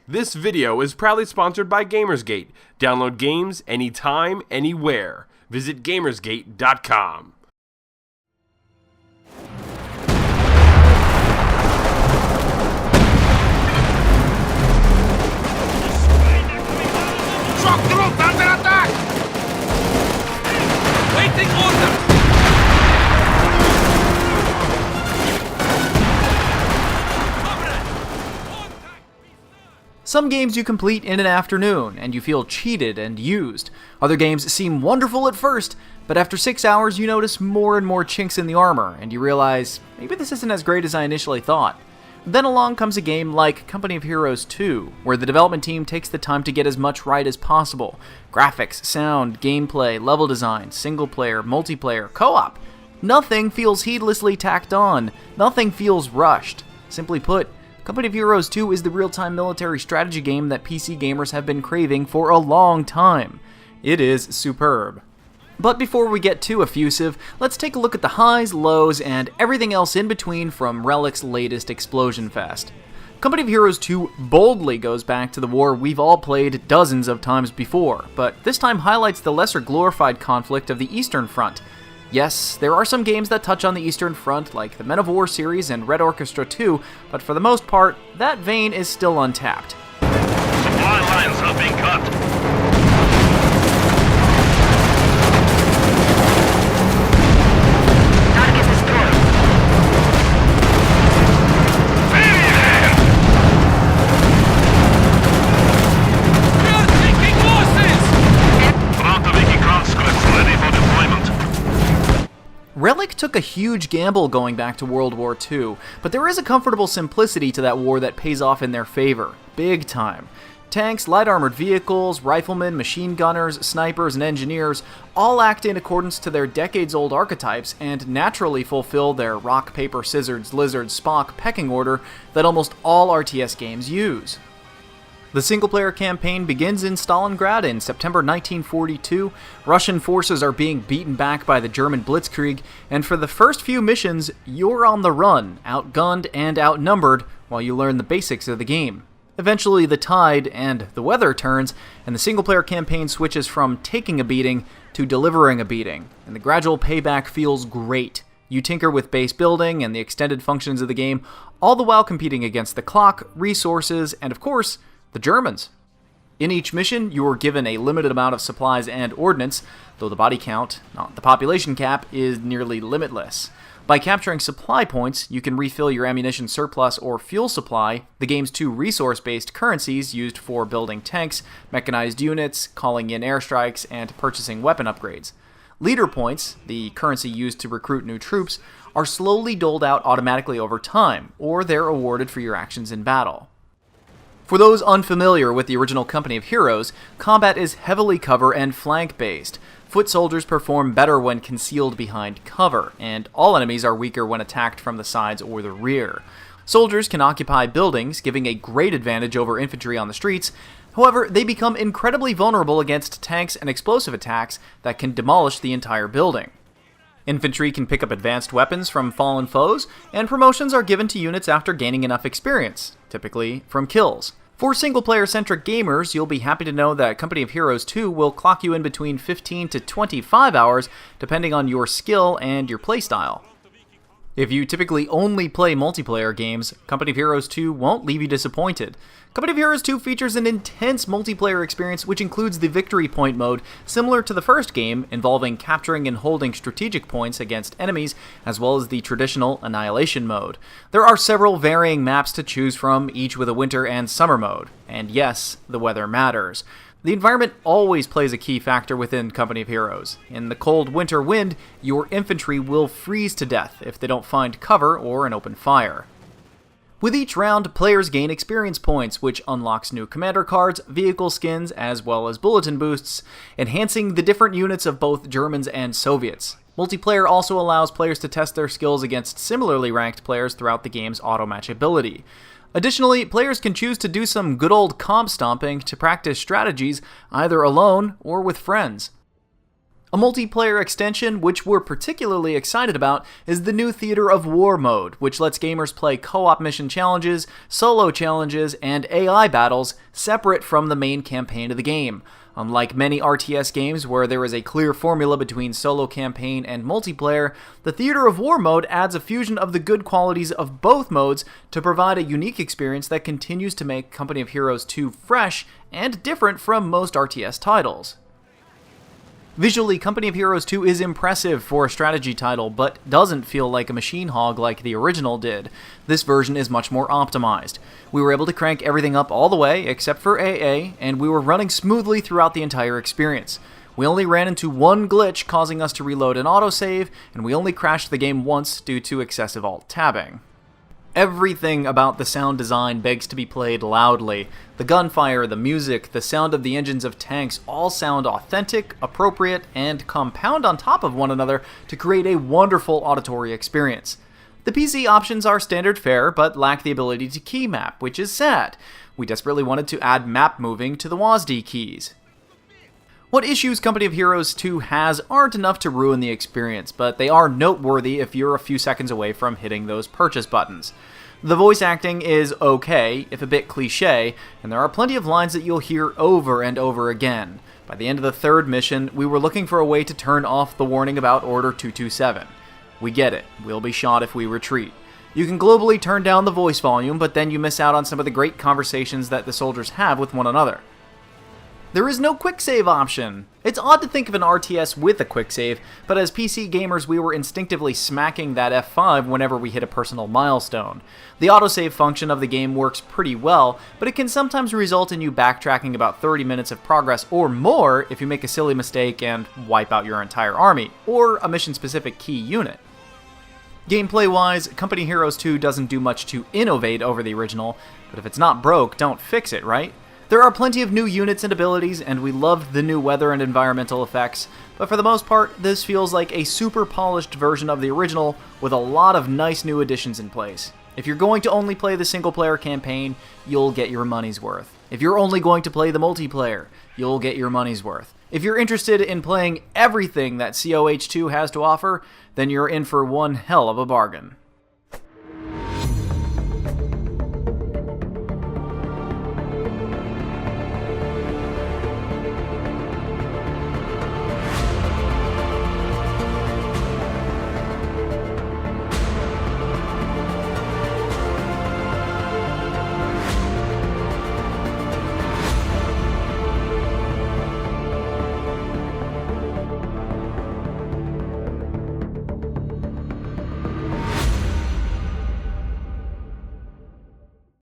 This video is proudly sponsored by Gamersgate. Download games anytime, anywhere. Visit Gamersgate.com. Shock troop under attack! Waiting order! Some games you complete in an afternoon, and you feel cheated and used. Other games seem wonderful at first, but after 6 hours you notice more and more chinks in the armor, and you realize, maybe this isn't as great as I initially thought. Then along comes a game like Company of Heroes 2, where the development team takes the time to get as much right as possible. Graphics, sound, gameplay, level design, single player, multiplayer, co-op. Nothing feels heedlessly tacked on. Nothing feels rushed. Simply put, Company of Heroes 2 is the real-time military strategy game that PC gamers have been craving for a long time. It is superb. But before we get too effusive, let's take a look at the highs, lows, and everything else in between from Relic's latest Explosion Fest. Company of Heroes 2 boldly goes back to the war we've all played dozens of times before, but this time highlights the lesser glorified conflict of the Eastern Front. Yes, there are some games that touch on the Eastern Front, like the Men of War series and Red Orchestra 2, but for the most part, that vein is still untapped. Supply lines are being cut. Target destroyed. We are taking losses! Frontoviki conscripts ready for deployment. Relic took a huge gamble going back to World War II, but there is a comfortable simplicity to that war that pays off in their favor. Big time. Tanks, light armored vehicles, riflemen, machine gunners, snipers, and engineers all act in accordance to their decades-old archetypes and naturally fulfill their rock, paper, scissors, lizard, Spock pecking order that almost all RTS games use. The single-player campaign begins in Stalingrad in September 1942. Russian forces are being beaten back by the German Blitzkrieg, and for the first few missions, you're on the run, outgunned and outnumbered, while you learn the basics of the game. Eventually, the tide and the weather turns, and the single-player campaign switches from taking a beating to delivering a beating, and the gradual payback feels great. You tinker with base building and the extended functions of the game, all the while competing against the clock, resources, and of course, the Germans. In each mission, you are given a limited amount of supplies and ordnance, though the body count, not the population cap, is nearly limitless. By capturing supply points, you can refill your ammunition surplus or fuel supply, the game's two resource-based currencies used for building tanks, mechanized units, calling in airstrikes, and purchasing weapon upgrades. Leader points, the currency used to recruit new troops, are slowly doled out automatically over time, or they're awarded for your actions in battle. For those unfamiliar with the original Company of Heroes, combat is heavily cover and flank-based. Foot soldiers perform better when concealed behind cover, and all enemies are weaker when attacked from the sides or the rear. Soldiers can occupy buildings, giving a great advantage over infantry on the streets. However, they become incredibly vulnerable against tanks and explosive attacks that can demolish the entire building. Infantry can pick up advanced weapons from fallen foes, and promotions are given to units after gaining enough experience, typically from kills. For single-player-centric gamers, you'll be happy to know that Company of Heroes 2 will clock you in between 15 to 25 hours, depending on your skill and your playstyle. If you typically only play multiplayer games, Company of Heroes 2 won't leave you disappointed. Company of Heroes 2 features an intense multiplayer experience which includes the victory point mode, similar to the first game, involving capturing and holding strategic points against enemies, as well as the traditional annihilation mode. There are several varying maps to choose from, each with a winter and summer mode. And yes, the weather matters. The environment always plays a key factor within Company of Heroes. In the cold winter wind, your infantry will freeze to death if they don't find cover or an open fire. With each round, players gain experience points, which unlocks new commander cards, vehicle skins, as well as bulletin boosts, enhancing the different units of both Germans and Soviets. Multiplayer also allows players to test their skills against similarly ranked players throughout the game's auto-match ability. Additionally, players can choose to do some good old comp stomping to practice strategies either alone or with friends. A multiplayer extension, which we're particularly excited about, is the new Theater of War mode, which lets gamers play co-op mission challenges, solo challenges, and AI battles separate from the main campaign of the game. Unlike many RTS games where there is a clear formula between solo campaign and multiplayer, the Theater of War mode adds a fusion of the good qualities of both modes to provide a unique experience that continues to make Company of Heroes 2 fresh and different from most RTS titles. Visually, Company of Heroes 2 is impressive for a strategy title, but doesn't feel like a machine hog like the original did. This version is much more optimized. We were able to crank everything up all the way, except for AA, and we were running smoothly throughout the entire experience. We only ran into one glitch causing us to reload an autosave, and we only crashed the game once due to excessive alt-tabbing. Everything about the sound design begs to be played loudly. The gunfire, the music, the sound of the engines of tanks all sound authentic, appropriate, and compound on top of one another to create a wonderful auditory experience. The PC options are standard fare, but lack the ability to key map, which is sad. We desperately wanted to add map moving to the WASD keys. What issues Company of Heroes 2 has aren't enough to ruin the experience, but they are noteworthy if you're a few seconds away from hitting those purchase buttons. The voice acting is okay, if a bit cliché, and there are plenty of lines that you'll hear over and over again. By the end of the third mission, we were looking for a way to turn off the warning about Order 227. We get it, we'll be shot if we retreat. You can globally turn down the voice volume, but then you miss out on some of the great conversations that the soldiers have with one another. There is no quicksave option. It's odd to think of an RTS with a quicksave, but as PC gamers we were instinctively smacking that F5 whenever we hit a personal milestone. The autosave function of the game works pretty well, but it can sometimes result in you backtracking about 30 minutes of progress or more if you make a silly mistake and wipe out your entire army, or a mission-specific key unit. Gameplay-wise, Company Heroes 2 doesn't do much to innovate over the original, but if it's not broke, don't fix it, right? There are plenty of new units and abilities, and we loved the new weather and environmental effects, but for the most part, this feels like a super polished version of the original with a lot of nice new additions in place. If you're going to only play the single-player campaign, you'll get your money's worth. If you're only going to play the multiplayer, you'll get your money's worth. If you're interested in playing everything that COH2 has to offer, then you're in for one hell of a bargain.